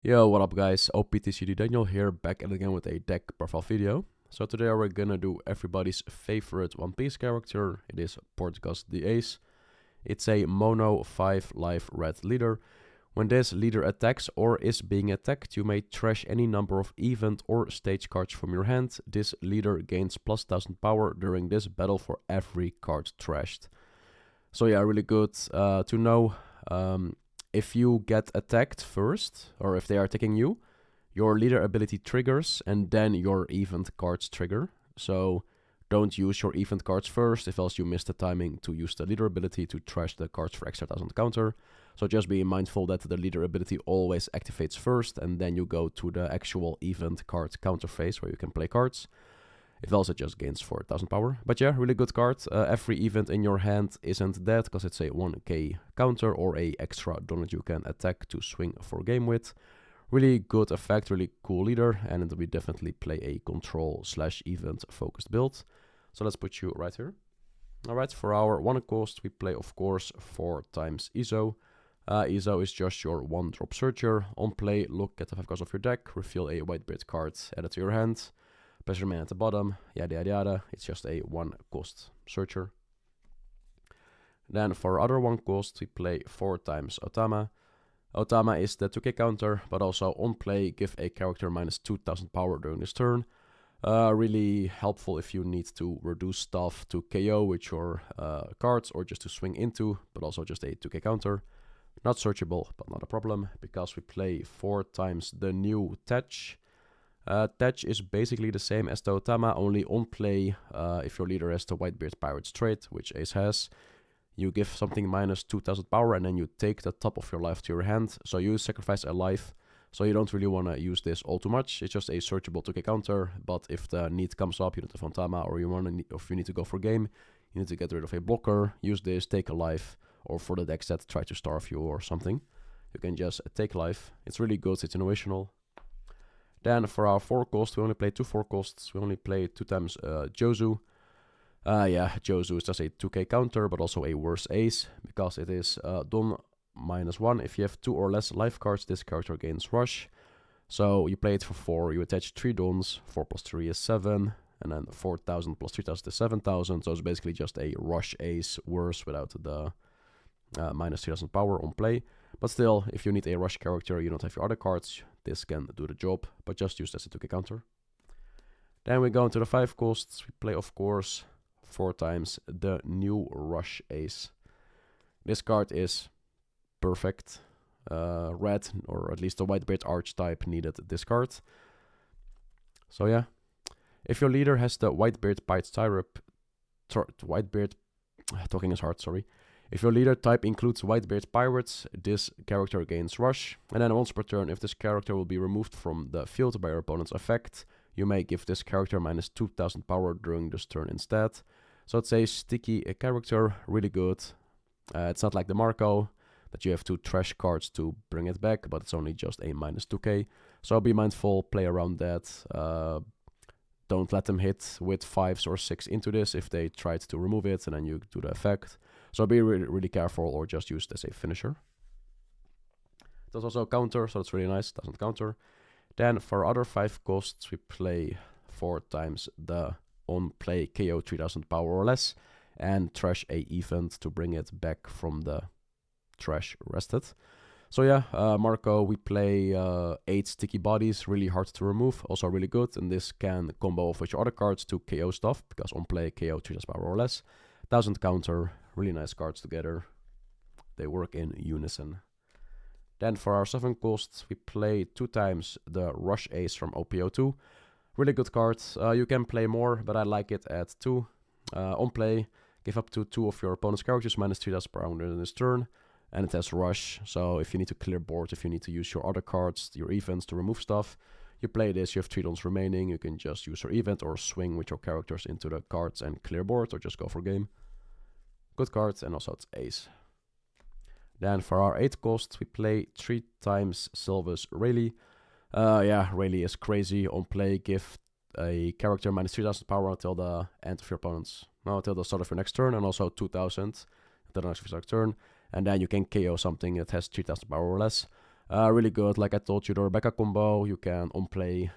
Yo, what up guys, OPTCG Daniel here, back at it again with a deck profile video. So today we're gonna do everybody's favorite One Piece character. It is Portgas the Ace. It's a mono 5 life red leader. When this leader attacks or is being attacked, you may trash any number of event or stage cards from your hand. This leader gains plus 1000 power during this battle for every card trashed. So yeah, really good to know. If you get attacked first, or if they are attacking you, your leader ability triggers and then your event cards trigger. So don't use your event cards first, if else you miss the timing to use the leader ability to trash the cards for extra 1000 counter. So just be mindful that the leader ability always activates first, and then you go to the actual event card counter phase where you can play cards. If else, it just gains 4000 power. But yeah, really good card. Every event in your hand isn't dead, because it's a 1k counter or a extra donut you can attack to swing for game with. Really good effect, really cool leader, and we definitely play a control / event focused build. So let's put you right here. Alright, for our 1 cost, we play of course 4 times Izo. Izo is just your 1-drop searcher. On play, look at the 5 cards of your deck, reveal a Whitebeard card, add it to your hand. Pleasure Man at the bottom, yada yada yada. It's just a 1 cost searcher. Then for other 1 cost, we play 4 times Otama. Otama is the 2k counter, but also on play, give a character minus 2000 power during this turn. Really helpful if you need to reduce stuff to KO with your cards, or just to swing into, but also just a 2k counter. Not searchable, but not a problem, because we play 4 times the new Tetch. Tetch is basically the same as the Otama, only on play, if your leader has the Whitebeard Pirates trait, which Ace has, you give something minus 2000 power and then you take the top of your life to your hand. So you sacrifice a life, so you don't really want to use this all too much. It's just a searchable 2k counter, but if the need comes up, you don't have Otama, or if you need to go for game, you need to get rid of a blocker, use this, take a life, or for the decks that try to starve you or something, you can just take life. It's really good, it's situational. Then for our 4 cost, we only play 2 4 costs. We only play 2 times Jozu. Yeah, Jozu is just a 2k counter, but also a worse ace, because it is Don -1. If you have 2 or less life cards, this character gains rush. So you play it for 4, you attach 3 Dons, 4 plus 3 is 7, and then 4000 plus 3000 is 7000. So it's basically just a rush ace, worse without the minus 3000 power on play. But still, if you need a rush character, you don't have your other cards, this can do the job, but just use this as a 2k counter. Then we go into the 5 costs. We play, of course, 4 times the new Rush Ace. This card is perfect. Red, or at least the Whitebeard archetype, needed this card. So yeah, if your leader has the Whitebeard talking is hard, sorry. If your leader type includes Whitebeard Pirates, this character gains Rush. And then once per turn, if this character will be removed from the field by your opponent's effect, you may give this character minus 2000 power during this turn instead. So it's a sticky character, really good. It's not like the Marco, that you have to trash cards to bring it back, but it's only just a minus 2k. So be mindful, play around that. Don't let them hit with 5s or 6 into this if they tried to remove it, and then you do the effect. So be really careful, or just use it as a finisher. It does also counter, so it's really nice, doesn't counter. Then for other 5 costs, we play 4 times the on-play KO 3000 power or less, and trash a event to bring it back from the trash rested. So yeah, Marco, we play 8 sticky bodies, really hard to remove, also really good, and this can combo off with your other cards to KO stuff, because on play KO 3000 power or less, 1000 counter, really nice cards together, they work in unison. Then for our 7 costs, we play 2 times the Rush Ace from OPO2, really good card. You can play more, but I like it at 2. On play, give up to 2 of your opponent's characters minus 3000 per round in this turn, and it has Rush, so if you need to clear board, if you need to use your other cards, your events to remove stuff, you play this, you have 3 Dons remaining, you can just use your event or swing with your characters into the cards and clear board, or just go for game. Good card, and also it's ace. Then for our 8 cost, we play 3 times Sylvus Rayleigh. Yeah, Rayleigh is crazy. On play, give a character minus 3000 power until the end of your opponent's, until the start of your next turn, and also 2000 until the next of your turn. And then you can KO something that has 3000 power or less. Really good. Like I told you, the Rebecca combo, you can on play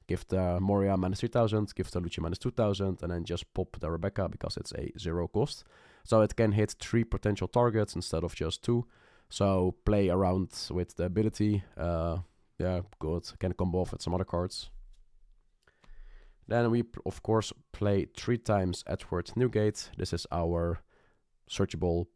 give the Moria minus 3000, give the Lucia minus 2000, and then just pop the Rebecca because it's a 0 cost. So it can hit 3 potential targets instead of just 2. So play around with the ability. Yeah, good. Can combo off with some other cards. Then we, of course, play 3 times Edward Newgate. This is our searchable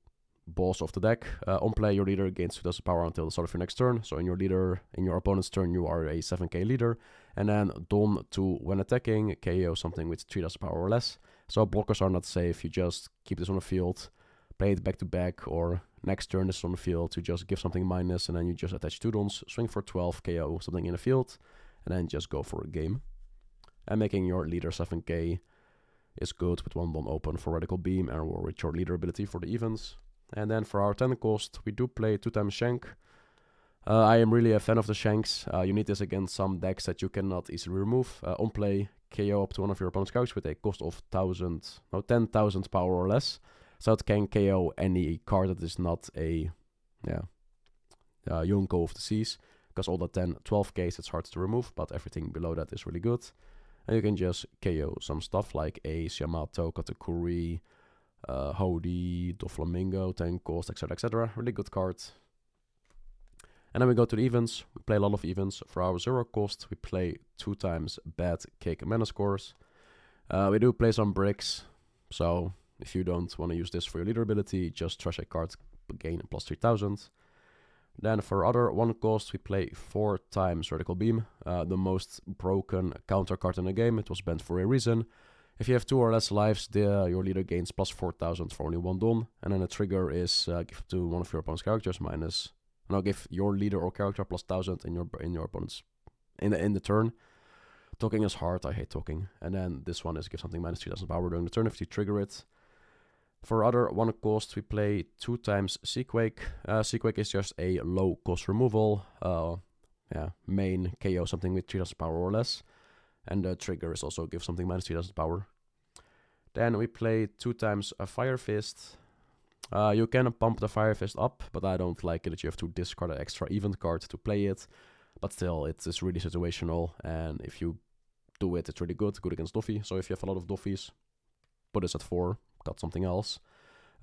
boss of the deck. On play, your leader gains 2000 power until the start of your next turn. So in your opponent's turn, you are a 7k leader. And then Dawn to, when attacking, KO something with 3000 power or less. So blockers are not safe. You just keep this on the field, play it back to back, or next turn this is on the field. You just give something minus, and then you just attach 2 Dawns, swing for 12, KO something in the field, and then just go for a game. And making your leader 7k is good with 1 Dawn open for Radical Beam and with your leader ability for the evens. And then for our 10 cost, we do play 2 times Shank. I am really a fan of the Shanks. You need this against some decks that you cannot easily remove. On play, KO up to one of your opponent's cards with a cost of 10,000 power or less. So it can KO any card that is not a Yonko of the Seas. Because all the 12Ks it's hard to remove, but everything below that is really good. And you can just KO some stuff like Ace, Yamato, Katakuri, Hody, Doflamingo, 10 cost, etc, etc. Really good card. And then we go to the events. We play a lot of events. For our 0 cost, we play 2 times Bad Cake Mana Scores. We do play some bricks. So if you don't want to use this for your leader ability, just trash a card, gain plus 3000. Then for other 1 cost, we play 4 times Radical Beam. The most broken counter card in the game. It was banned for a reason. If you have 2 or less lives, your leader gains plus 4000 for only 1 Dawn. And then the trigger is give to one of your opponent's characters minus. Now give your leader or character plus 1000 in your opponent's in the turn. Talking is hard. I hate talking. And then this one is give something minus 3000 power during the turn if you trigger it. For other 1 cost, we play 2 times Seaquake. Seaquake is just a low cost removal. Main KO something with 3000 power or less. And the trigger is also give something minus 3000 power. Then we play 2 times a Fire Fist. You can pump the Fire Fist up, but I don't like it that you have to discard an extra event card to play it. But still, it's really situational, and if you do it, it's really good against Doffy. So if you have a lot of Doffies, put this at 4, got something else.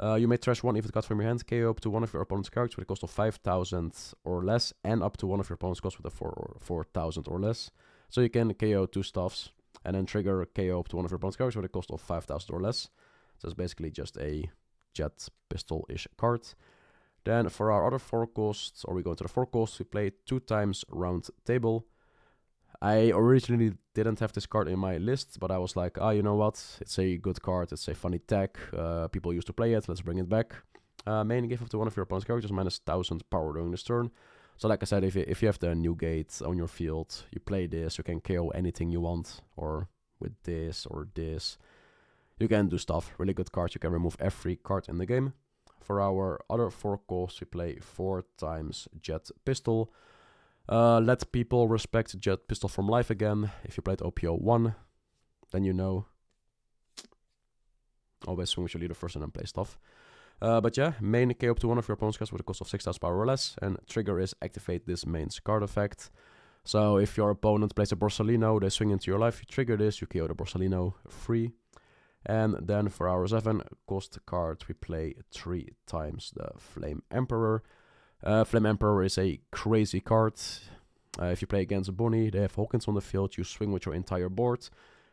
You may trash 1 event card from your hand, KO up to one of your opponent's cards with a cost of 5000 or less, and up to one of your opponent's cards with a 4000 or less. So you can KO 2 stuffs, and then trigger KO up to one of your opponent's cards with a cost of 5000 or less. So it's basically just a jet pistol-ish card. Then for our other 4 costs, or we go into the 4 costs, we play 2 times Round Table. I originally didn't have this card in my list, but I was like, you know what, it's a good card, it's a funny tech, people used to play it, let's bring it back. Main give up to one of your opponent's characters minus 1000 power during this turn. So like I said, if you have the Newgate on your field, you play this, you can KO anything you want, or with this or this. You can do stuff, really good cards, you can remove every card in the game. For our other 4 costs, we play 4 times Jet Pistol. Let people respect Jet Pistol from life again. If you played OPO 1, then you know. Always swing with your leader first and then play stuff. But yeah, main KO up to one of your opponent's cards with a cost of 6000 power or less. And trigger is activate this main's card effect. So if your opponent plays a Borsalino, they swing into your life, you trigger this, you KO the Borsalino free. And then for our 7 cost card, we play 3 times the Flame Emperor. Flame Emperor is a crazy card. If you play against Bonnie, they have Hawkins on the field, you swing with your entire board.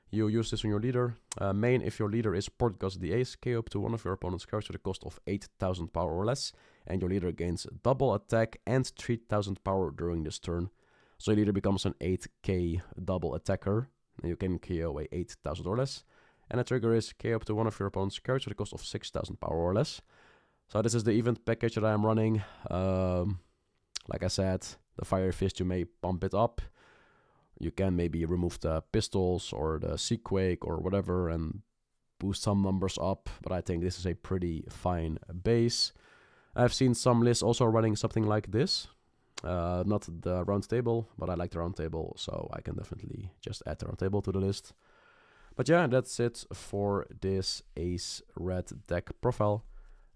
You use this on your leader. Main, if your leader is Portgas the Ace, KO up to one of your opponent's cards with a cost of 8000 power or less. And your leader gains double attack and 3000 power during this turn. So your leader becomes an 8k double attacker. And you can KO a 8000 or less. And the trigger is KO up to one of your opponent's cards with a cost of 6000 power or less. So this is the event package that I am running. Like I said, the Fire Fist, you may pump it up. You can maybe remove the pistols or the Seaquake or whatever and boost some numbers up. But I think this is a pretty fine base. I've seen some lists also running something like this. Not the round table, but I like the round table. So I can definitely just add the round table to the list. But yeah, that's it for this Ace Red deck profile.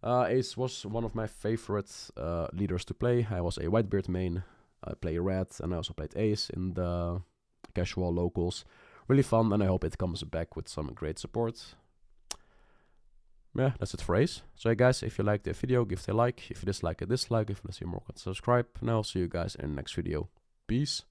Ace was one of my favorite leaders to play. I was a Whitebeard main. I play red, and I also played Ace in the casual locals. Really fun, and I hope it comes back with some great support. Yeah, that's it for Ace. So yeah, guys, if you liked the video, give it a like. If you dislike it, dislike. If you want to see more, subscribe. And I'll see you guys in the next video. Peace.